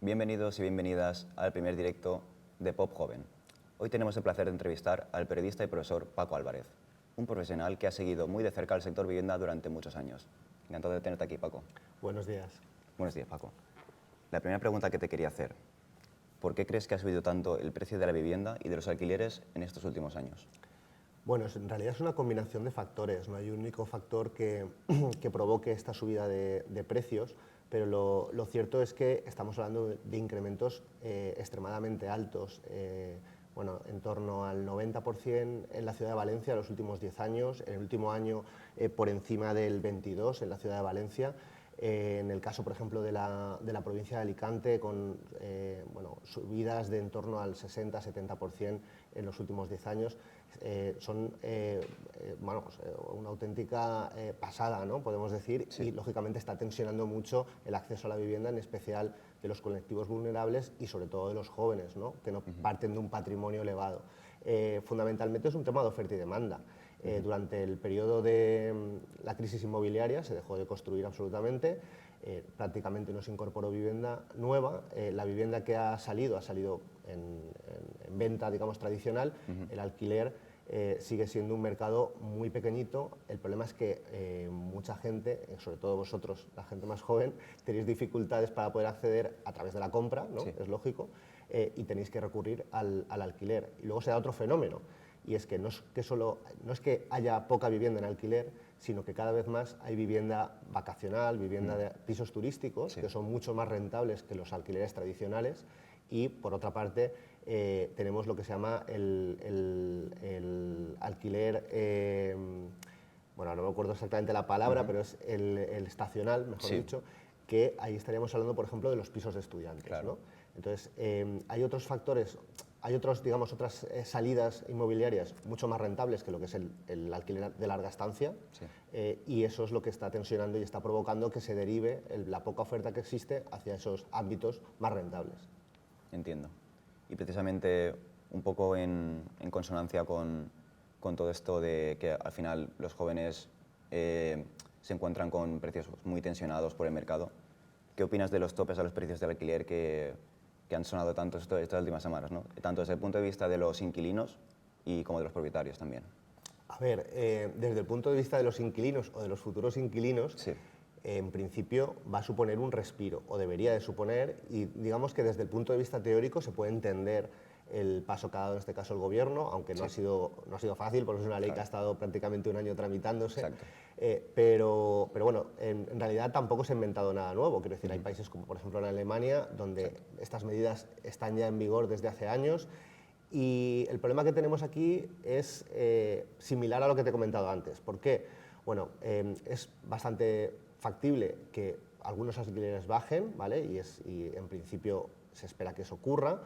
Bienvenidos y bienvenidas al primer directo de Pop Joven. Hoy tenemos el placer de entrevistar al periodista y profesor Paco Álvarez, un profesional que ha seguido muy de cerca el sector vivienda durante muchos años. Encantado de tenerte aquí, Paco. Buenos días. Buenos días, Paco. La primera pregunta que te quería hacer, ¿por qué crees que ha subido tanto el precio de la vivienda y de los alquileres en estos últimos años? Bueno, en realidad es una combinación de factores, no hay un único factor que, que provoque esta subida de precios, pero lo cierto es que estamos hablando de incrementos extremadamente altos, bueno, en torno al 90% en la ciudad de Valencia en los últimos 10 años, en el último año por encima del 22% en la ciudad de Valencia. En el caso, por ejemplo, de la provincia de Alicante, con bueno, subidas de en torno al 60-70% en los últimos 10 años, son bueno, pues, una auténtica pasada, ¿no? Podemos decir, Sí. Y lógicamente está tensionando mucho el acceso a la vivienda, en especial de los colectivos vulnerables y sobre todo de los jóvenes, ¿no? Que no parten de un patrimonio elevado. Fundamentalmente es un tema de oferta y demanda. Durante el periodo de la crisis inmobiliaria se dejó de construir absolutamente, prácticamente no se incorporó vivienda nueva, la vivienda que ha salido en venta, digamos, tradicional, el alquiler sigue siendo un mercado muy pequeñito. El problema es que mucha gente, sobre todo vosotros, la gente más joven, tenéis dificultades para poder acceder a través de la compra, ¿no? Sí. Es lógico, y tenéis que recurrir al alquiler. Y luego se da otro fenómeno, y es que no es que haya poca vivienda en alquiler, sino que cada vez más hay vivienda vacacional, vivienda de pisos turísticos, Sí. que son mucho más rentables que los alquileres tradicionales, y por otra parte tenemos lo que se llama el alquiler, bueno, no me acuerdo exactamente la palabra, pero es el estacional, mejor Sí. dicho, que ahí estaríamos hablando, por ejemplo, de los pisos de estudiantes, Claro. ¿no? Entonces, hay otros factores, hay otras salidas inmobiliarias mucho más rentables que lo que es el alquiler de larga estancia, Sí. y eso es lo que está tensionando y está provocando que se derive la poca oferta que existe hacia esos ámbitos más rentables. Entiendo. Y precisamente un poco en consonancia con todo esto de que al final los jóvenes se encuentran con precios muy tensionados por el mercado, ¿qué opinas de los topes a los precios del alquiler que han sonado tanto estas últimas semanas, ¿no? Tanto desde el punto de vista de los inquilinos y como de los propietarios también? A ver, desde el punto de vista de los inquilinos o de los futuros inquilinos, Sí. en principio va a suponer un respiro, o debería de suponer, y digamos que desde el punto de vista teórico se puede entender el paso que ha dado en este caso el Gobierno, aunque no ha sido fácil, porque es una ley que ha estado prácticamente un año tramitándose. Exacto. Pero bueno, en realidad tampoco se ha inventado nada nuevo. Quiero decir, hay países como por ejemplo en Alemania, donde estas medidas están ya en vigor desde hace años. Y el problema que tenemos aquí es similar a lo que te he comentado antes. ¿Por qué? Bueno, es bastante factible que algunos alquileres bajen, ¿vale? Y en principio se espera que eso ocurra,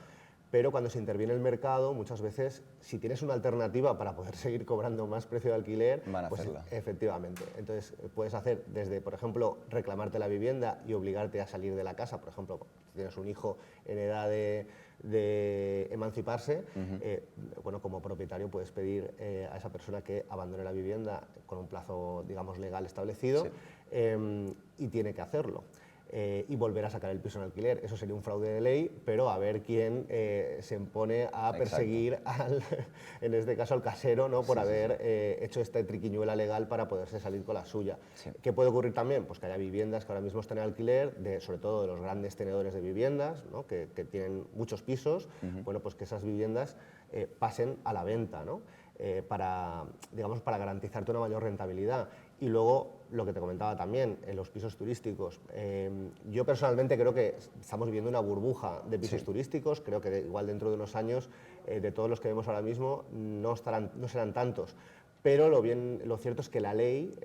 pero cuando se interviene el mercado, muchas veces, si tienes una alternativa para poder seguir cobrando más precio de alquiler, Van a pues hacerla. efectivamente. Entonces, puedes hacer desde, por ejemplo, reclamarte la vivienda y obligarte a salir de la casa. Por ejemplo, si tienes un hijo en edad de emanciparse, bueno, como propietario puedes pedir a esa persona que abandone la vivienda con un plazo, digamos, legal establecido, y tiene que hacerlo. Y volver a sacar el piso en alquiler. Eso sería un fraude de ley, pero a ver quién se impone a perseguir en este caso al casero, ¿no? Por haber hecho esta triquiñuela legal para poderse salir con la suya. Sí. ¿Qué puede ocurrir también? Pues que haya viviendas que ahora mismo estén en alquiler, sobre todo de los grandes tenedores de viviendas, ¿no? que tienen muchos pisos, bueno, pues que esas viviendas pasen a la venta, ¿no? Para garantizarte una mayor rentabilidad. Y luego, lo que te comentaba también, en los pisos turísticos. Yo personalmente creo que estamos viviendo una burbuja de pisos turísticos. Creo que igual dentro de unos años, de todos los que vemos ahora mismo, no serán tantos. Pero lo cierto es que la ley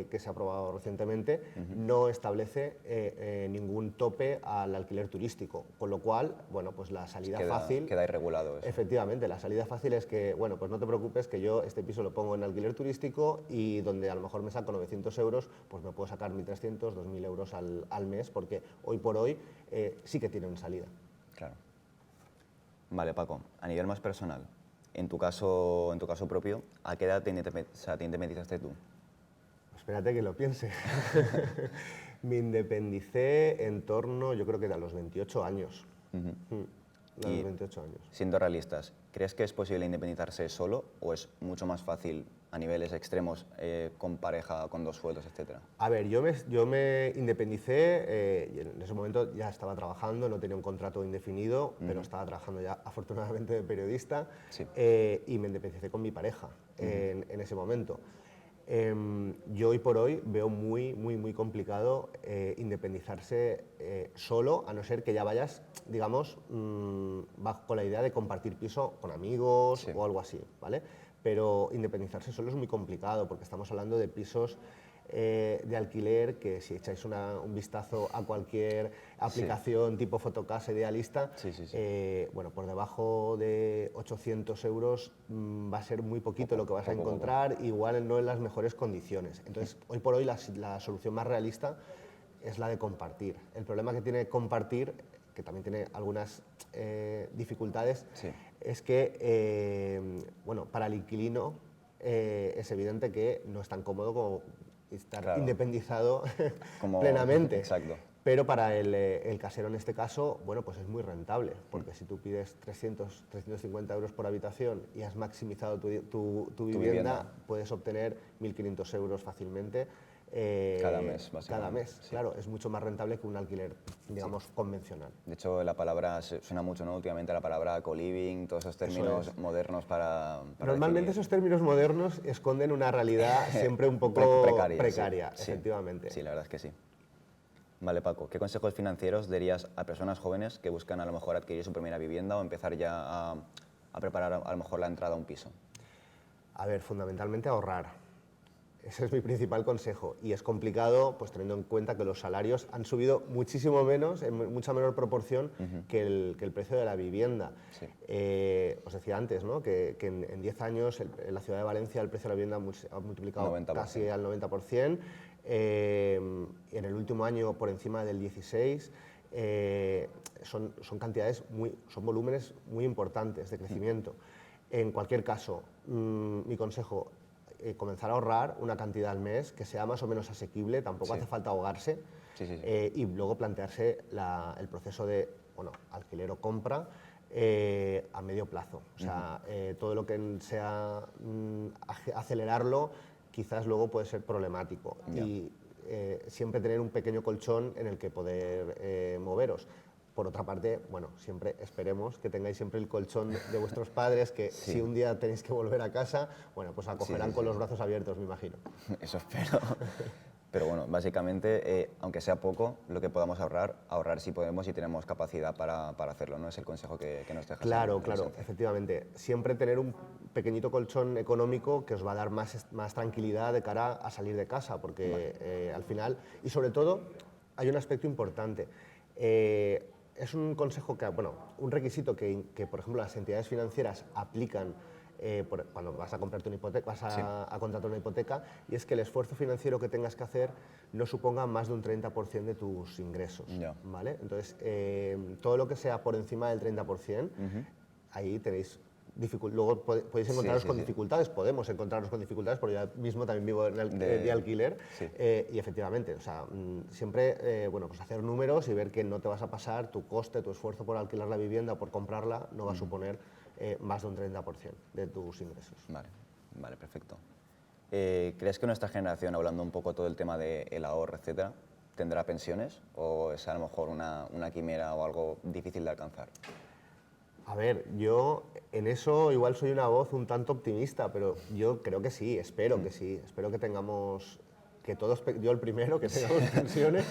que se ha aprobado recientemente no establece ningún tope al alquiler turístico, con lo cual, bueno, pues la salida fácil... Queda irregulado eso. Efectivamente, la salida fácil es que, bueno, pues no te preocupes que yo este piso lo pongo en alquiler turístico y donde a lo mejor me saco 900 euros, pues me puedo sacar 1.300, 2.000 euros al mes, porque hoy por hoy sí que tienen salida. Claro. Vale, Paco, a nivel más personal, en tu caso propio, ¿a qué edad te independizaste tú? Espérate que lo piense. Me independicé en torno, yo creo que a los 28 años. A los 28 años. Siendo realistas, ¿crees que es posible independizarse solo o es mucho más fácil a niveles extremos con pareja, con 2 sueldos, etcétera? A ver, yo me independicé, y en ese momento ya estaba trabajando, no tenía un contrato indefinido, pero estaba trabajando ya afortunadamente de periodista, Sí. y me independicé con mi pareja en ese momento. Yo hoy por hoy veo muy complicado independizarse solo, a no ser que ya vayas, digamos, con la idea de compartir piso con amigos o algo así, ¿vale? Pero independizarse solo es muy complicado porque estamos hablando de pisos de alquiler que si echáis un vistazo a cualquier aplicación tipo Fotocasa Idealista, bueno, por debajo de 800 euros va a ser muy poquito lo que vas a encontrar, igual no en las mejores condiciones. Entonces, hoy por hoy la solución más realista es la de compartir. El problema que tiene compartir, que también tiene algunas dificultades, es que, bueno, para el inquilino es evidente que no es tan cómodo como estar independizado plenamente. Exacto. Pero para el casero en este caso, bueno, pues es muy rentable, porque si tú pides 350 euros por habitación y has maximizado tu vivienda, puedes obtener 1.500 euros fácilmente. Cada mes, básicamente. Cada mes, claro, es mucho más rentable que un alquiler, digamos, convencional. De hecho, la palabra suena mucho, ¿no? Últimamente la palabra co-living, todos esos términos modernos para Normalmente definir. esos términos modernos esconden una realidad siempre un poco precaria, sí. efectivamente. Sí, la verdad es que sí. Vale, Paco, ¿qué consejos financieros darías a personas jóvenes que buscan a lo mejor adquirir su primera vivienda o empezar ya a preparar a lo mejor la entrada a un piso? A ver, fundamentalmente ahorrar. Ese es mi principal consejo y es complicado pues teniendo en cuenta que los salarios han subido muchísimo menos, en mucha menor proporción que el precio de la vivienda. Sí. Os decía antes, ¿no? que en 10 años en la ciudad de Valencia el precio de la vivienda ha multiplicado 90%. casi al 90%, en el último año por encima del 16%. Son cantidades, son volúmenes muy importantes de crecimiento. En cualquier caso, mi consejo, comenzar a ahorrar una cantidad al mes que sea más o menos asequible, tampoco hace falta ahogarse, y luego plantearse el proceso de, bueno, alquiler o compra a medio plazo. O sea, todo lo que sea acelerarlo quizás luego puede ser problemático. Y siempre tener un pequeño colchón en el que poder moveros. Por otra parte, bueno, siempre esperemos que tengáis siempre el colchón de vuestros padres, que si un día tenéis que volver a casa, bueno, pues acogerán con los brazos abiertos, me imagino. Eso espero. Pero bueno, básicamente, aunque sea poco, lo que podamos ahorrar si podemos y tenemos capacidad para hacerlo, ¿no? Es el consejo que nos dejas. Claro, efectivamente. Siempre tener un pequeñito colchón económico que os va a dar más tranquilidad de cara a salir de casa, porque al final, y sobre todo, hay un aspecto importante. Es un consejo bueno, un requisito que, por ejemplo, las entidades financieras aplican cuando vas a comprarte una hipoteca, vas a contratar una hipoteca, y es que el esfuerzo financiero que tengas que hacer no suponga más de un 30% de tus ingresos, ¿vale? Entonces, todo lo que sea por encima del 30%, ahí tenéis luego podéis encontraros con dificultades, podemos encontrarnos con dificultades, porque yo mismo también vivo de alquiler, y efectivamente, o sea, siempre bueno, pues hacer números y ver que no te vas a pasar, tu coste, tu esfuerzo por alquilar la vivienda o por comprarla no va a suponer más de un 30% de tus ingresos. Vale, perfecto. ¿Crees que nuestra generación, hablando un poco todo el tema del ahorro, etcétera, tendrá pensiones o es a lo mejor una quimera o algo difícil de alcanzar? A ver, yo en eso igual soy una voz un tanto optimista, pero yo creo que sí, espero que sí. Espero que tengamos, que todos, yo el primero, que tengamos pensiones,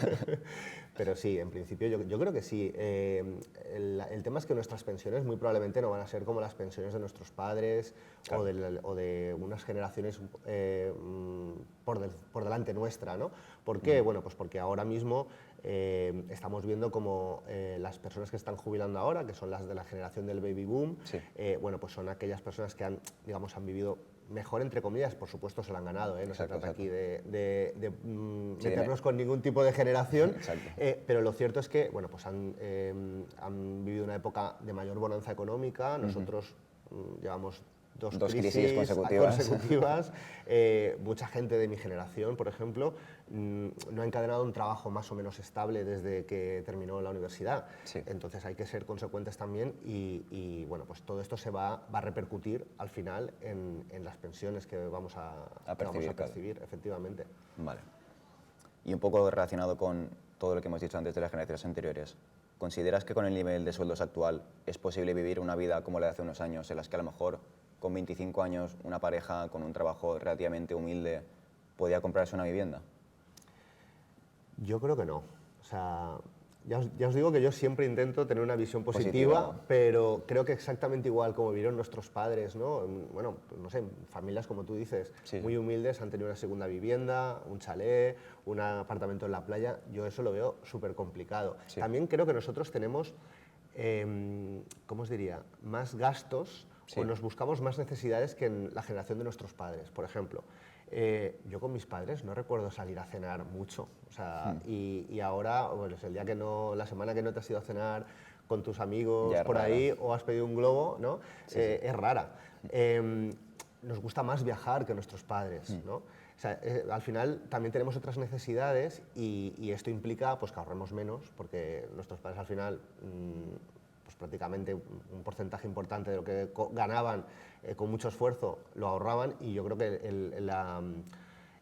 pero sí, en principio yo creo que sí. El tema es que nuestras pensiones muy probablemente no van a ser como las pensiones de nuestros padres o de unas generaciones por delante nuestra, ¿no? ¿Por qué? Bueno, pues porque ahora mismo estamos viendo como las personas que están jubilando ahora, que son las de la generación del baby boom, bueno, pues son aquellas personas que han vivido mejor, entre comillas, por supuesto se la han ganado, no se trata aquí de meternos con ningún tipo de generación, pero lo cierto es que, bueno, pues han vivido una época de mayor bonanza económica. Nosotros llevamos dos crisis consecutivas. Mucha gente de mi generación, por ejemplo, no ha encadenado un trabajo más o menos estable desde que terminó la universidad. Sí. Entonces hay que ser consecuentes también y bueno, pues todo esto va a repercutir al final en las pensiones que vamos a percibir, efectivamente. Vale. Y un poco relacionado con todo lo que hemos dicho antes de las generaciones anteriores, ¿consideras que con el nivel de sueldos actual es posible vivir una vida como la de hace unos años, en las que a lo mejor con 25 años una pareja con un trabajo relativamente humilde podía comprarse una vivienda? Yo creo que no. O sea, ya os digo que yo siempre intento tener una visión positiva, pero creo que exactamente igual como vivieron nuestros padres, ¿no? Bueno, no sé, familias como tú dices, Sí. muy humildes, han tenido una segunda vivienda, un chalet, un apartamento en la playa. Yo eso lo veo súper complicado. Sí. También creo que nosotros tenemos, ¿cómo os diría?, más gastos, Sí. o nos buscamos más necesidades que en la generación de nuestros padres. Por ejemplo, yo con mis padres no recuerdo salir a cenar mucho, o sea, y ahora, bueno, el día que no, la semana que no te has ido a cenar con tus amigos por rara. ahí o has pedido un globo, ¿no? Sí. Es rara. Nos gusta más viajar que nuestros padres, ¿no? O sea, al final también tenemos otras necesidades y esto implica pues, que ahorremos menos, porque nuestros padres al final pues prácticamente un porcentaje importante de lo que ganaban con mucho esfuerzo lo ahorraban, y yo creo que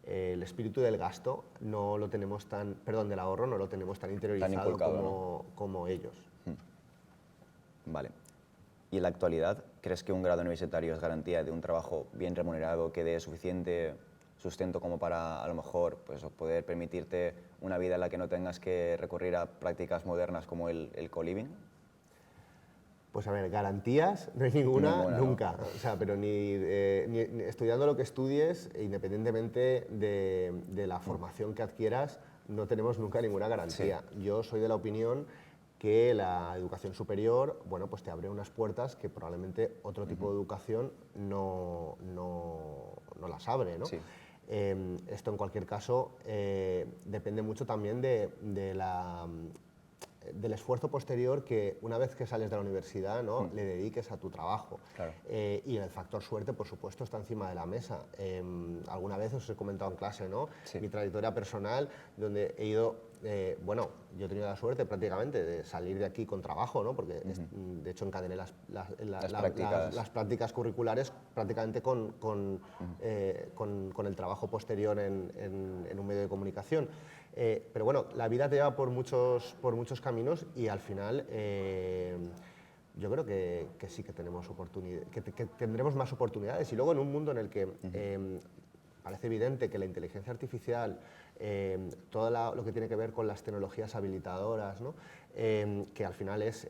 el espíritu del gasto no lo tenemos tan, perdón, del ahorro no lo tenemos tan interiorizado como ellos. Vale. ¿Y en la actualidad crees que un grado universitario es garantía de un trabajo bien remunerado que dé suficiente sustento como para a lo mejor pues, poder permitirte una vida en la que no tengas que recurrir a prácticas modernas como el co-living? Pues a ver, garantías no hay ninguna nunca, ¿no? O sea, pero ni estudiando lo que estudies, independientemente de la formación que adquieras, no tenemos nunca ninguna garantía. Sí. Yo soy de la opinión que la educación superior, bueno, pues te abre unas puertas que probablemente otro tipo de educación no las abre, ¿no? Sí. Esto en cualquier caso depende mucho también del esfuerzo posterior que una vez que sales de la universidad, ¿no? le dediques a tu trabajo. Claro. Y el factor suerte, por supuesto, está encima de la mesa. Alguna vez os he comentado en clase, ¿no? Sí. Mi trayectoria personal, donde he ido, bueno, yo he tenido la suerte prácticamente de salir de aquí con trabajo, ¿no? Porque de hecho encadené las prácticas curriculares prácticamente con el trabajo posterior en un medio de comunicación. Pero bueno, la vida te lleva por muchos caminos y al final yo creo que sí que tenemos que tendremos más oportunidades. Y luego en un mundo en el que parece evidente que la inteligencia artificial, todo lo que tiene que ver con las tecnologías habilitadoras, ¿no? Que al final es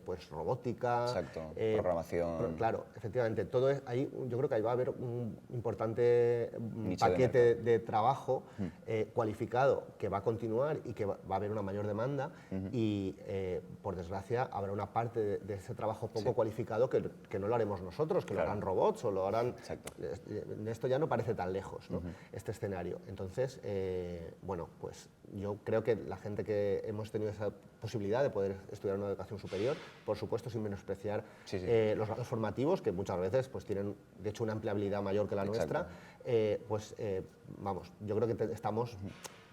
pues robótica, exacto, programación. Claro, efectivamente, todo ahí, yo creo que ahí va a haber un importante paquete de trabajo cualificado que va a continuar y que va a haber una mayor demanda y por desgracia habrá una parte de ese trabajo poco cualificado que no lo haremos nosotros, que lo harán robots o lo harán... Exacto. Esto ya no parece tan lejos, ¿no? Este escenario. Entonces, bueno, pues yo creo que la gente que hemos tenido esa posibilidad de poder estudiar una educación superior, por supuesto sin menospreciar los grados formativos, que muchas veces pues, tienen de hecho una empleabilidad mayor que la nuestra, pues vamos, yo creo que estamos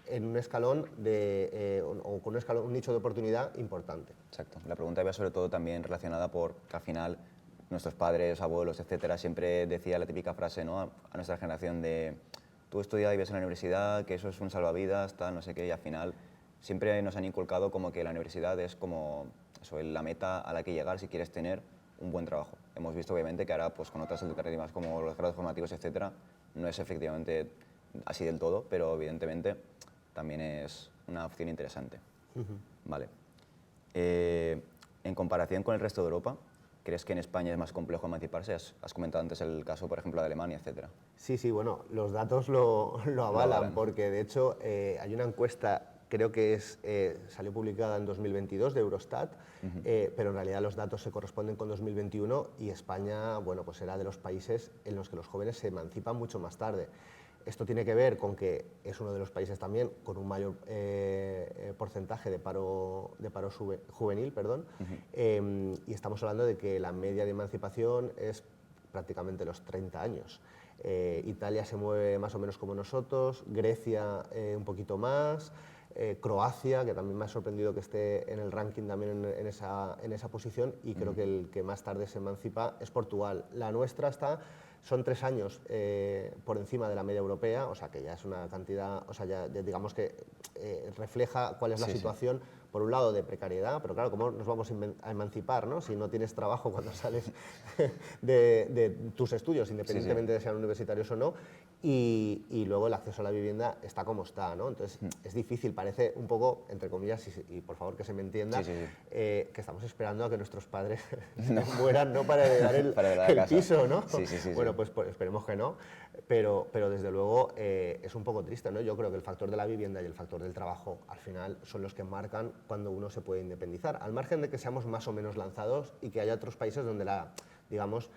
en un escalón o con un nicho de oportunidad importante. Exacto. La pregunta iba sobre todo también relacionada porque al final nuestros padres, abuelos, etcétera, siempre decía la típica frase, ¿no? A nuestra generación de tú estudias y ves en la universidad, que eso es un salvavidas, tal, no sé qué, y al final siempre nos han inculcado como que la universidad es como eso, la meta a la que llegar si quieres tener un buen trabajo. Hemos visto obviamente que ahora pues, con otras alternativas como los grados formativos, etcétera, no es efectivamente así del todo, pero evidentemente también es una opción interesante. Vale. En comparación con el resto de Europa, ¿crees que en España es más complejo emanciparse? Has comentado antes el caso, por ejemplo, de Alemania, etcétera. Sí, bueno, los datos lo avalan, porque de hecho hay una encuesta, creo que salió publicada en 2022 de Eurostat, pero en realidad los datos se corresponden con 2021 y España, bueno, pues era de los países en los que los jóvenes se emancipan mucho más tarde. Esto tiene que ver con que es uno de los países también con un mayor porcentaje de paro juvenil, perdón, y estamos hablando de que la media de emancipación es prácticamente los 30 años. Italia se mueve más o menos como nosotros, Grecia un poquito más, Croacia, que también me ha sorprendido que esté en el ranking también en esa posición, y creo que el que más tarde se emancipa es Portugal. La nuestra son 3 años por encima de la media europea, o sea que ya es una cantidad, o sea, ya digamos que refleja cuál es la situación, por un lado de precariedad, pero claro, ¿cómo nos vamos a emancipar, ¿no? Si no tienes trabajo cuando sales de tus estudios, independientemente de sean universitarios o no, y luego el acceso a la vivienda está como está, ¿no? Entonces es difícil, parece un poco, entre comillas, y por favor que se me entienda, que estamos esperando a que nuestros padres mueran, ¿no? Para heredar el piso, ¿no? Bueno, pues esperemos que no, pero desde luego es un poco triste, ¿no? Yo creo que el factor de la vivienda y el factor del trabajo al final son los que marcan cuando uno se puede independizar, al margen de que seamos más o menos lanzados y que haya otros países donde digamos,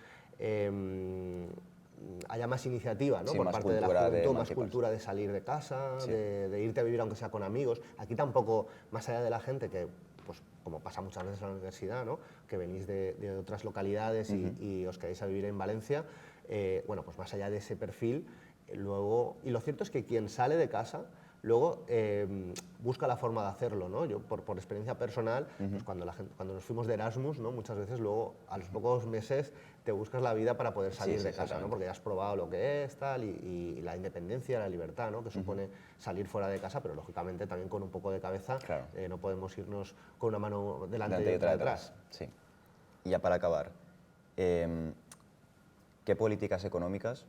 haya más iniciativa, ¿no? Por parte de la juventud, más cultura de salir de casa, de irte a vivir aunque sea con amigos. Aquí tampoco, más allá de la gente que, pues como pasa muchas veces en la universidad, ¿no? Que venís de otras localidades y os quedáis a vivir en Valencia, bueno, pues más allá de ese perfil, luego, y lo cierto es que quien sale de casa luego busca la forma de hacerlo, ¿no? Yo, por experiencia personal, pues cuando nos fuimos de Erasmus, ¿no? Muchas veces luego, a los pocos meses, te buscas la vida para poder salir de casa, ¿no? Porque ya has probado lo que es, tal, y la independencia, la libertad, ¿no? Que supone salir fuera de casa, pero lógicamente también con un poco de cabeza, no podemos irnos con una mano delante y otra detrás. Sí. Y ya para acabar, ¿qué políticas económicas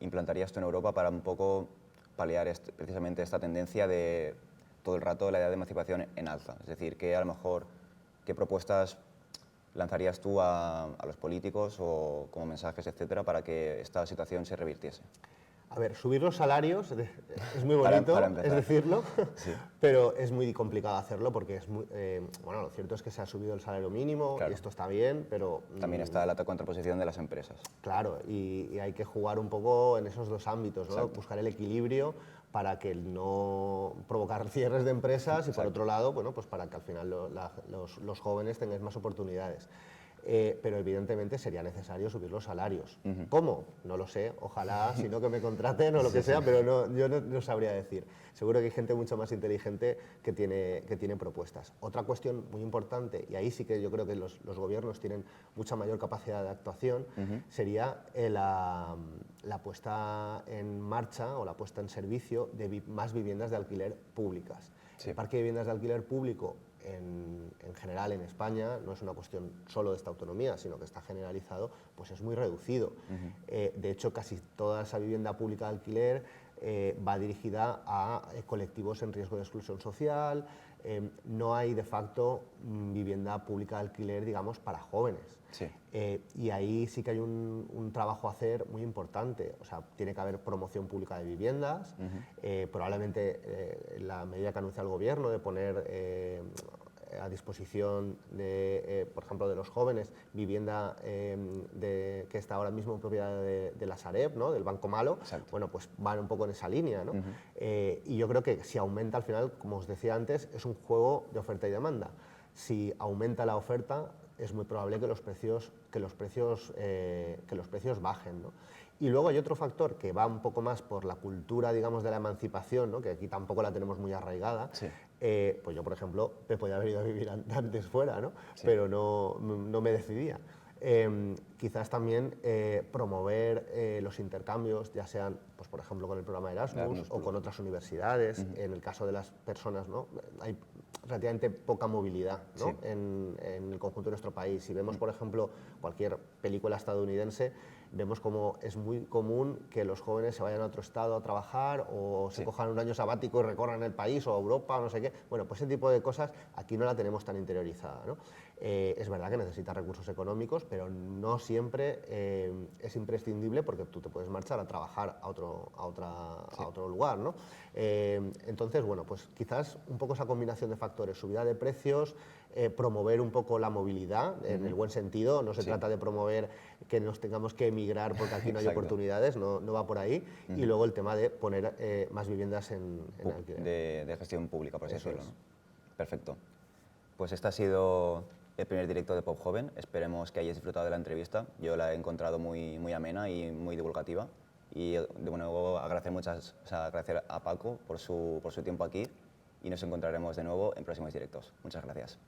implantarías tú en Europa para un poco paliar precisamente esta tendencia de todo el rato la edad de emancipación en alza? Es decir, que a lo mejor, ¿qué propuestas lanzarías tú a los políticos o como mensajes, etcétera, para que esta situación se revirtiese? A ver, subir los salarios es muy bonito, es decirlo, pero es muy complicado hacerlo porque es muy, bueno, lo cierto es que se ha subido el salario mínimo y esto está bien, pero... También está la contraposición de las empresas. Claro, y hay que jugar un poco en esos dos ámbitos, ¿no? Buscar el equilibrio para que no provocar cierres de empresas y por otro lado, bueno, pues para que al final los jóvenes tengan más oportunidades. Pero evidentemente sería necesario subir los salarios. ¿Cómo? No lo sé, ojalá, si no que me contraten o lo que sea, pero yo no sabría decir. Seguro que hay gente mucho más inteligente que tiene propuestas. Otra cuestión muy importante, y ahí sí que yo creo que los gobiernos tienen mucha mayor capacidad de actuación, sería la puesta en marcha o la puesta en servicio de más viviendas de alquiler públicas. El parque de viviendas de alquiler público en general en España, no es una cuestión solo de esta autonomía, sino que está generalizado, pues es muy reducido. De hecho, casi toda esa vivienda pública de alquiler va dirigida a colectivos en riesgo de exclusión social, no hay de facto vivienda pública de alquiler, digamos, para jóvenes. Y ahí sí que hay un trabajo a hacer muy importante, o sea, tiene que haber promoción pública de viviendas, probablemente la medida que anuncia el gobierno de poner a disposición, por ejemplo, de los jóvenes, vivienda que está ahora mismo en propiedad de la Sareb, ¿no? Del Banco Malo, bueno, pues van un poco en esa línea, ¿no? Y yo creo que si aumenta al final, como os decía antes, es un juego de oferta y demanda. Si aumenta la oferta, es muy probable que los precios bajen, ¿no? Y luego hay otro factor que va un poco más por la cultura, digamos, de la emancipación, ¿no? Que aquí tampoco la tenemos muy arraigada. Pues yo, por ejemplo, me podía haber ido a vivir antes fuera, ¿no? Pero no me decidía. Quizás también promover los intercambios, ya sean, pues, por ejemplo, con el programa Erasmus o con otras universidades. En el caso de las personas, ¿no? Hay relativamente poca movilidad, ¿no? En el conjunto de nuestro país. Si vemos, por ejemplo, cualquier película estadounidense, vemos como es muy común que los jóvenes se vayan a otro estado a trabajar o se cojan un año sabático y recorran el país o Europa o no sé qué. Bueno, pues ese tipo de cosas aquí no la tenemos tan interiorizada, ¿no? Es verdad que necesita recursos económicos, pero no siempre es imprescindible porque tú te puedes marchar a trabajar a otro lugar, ¿no? Entonces, bueno, pues quizás un poco esa combinación de factores, subida de precios, promover un poco la movilidad, en el buen sentido, no se trata de promover que nos tengamos que emigrar porque aquí no hay oportunidades, no va por ahí, y luego el tema de poner más viviendas en alquiler. De gestión pública, por así decirlo, ¿no? Perfecto. Pues esta ha sido el primer directo de Pop Joven. Esperemos que hayáis disfrutado de la entrevista. Yo la he encontrado muy amena y muy divulgativa. Y de nuevo agradecer a Paco por su tiempo aquí y nos encontraremos de nuevo en próximos directos. Muchas gracias.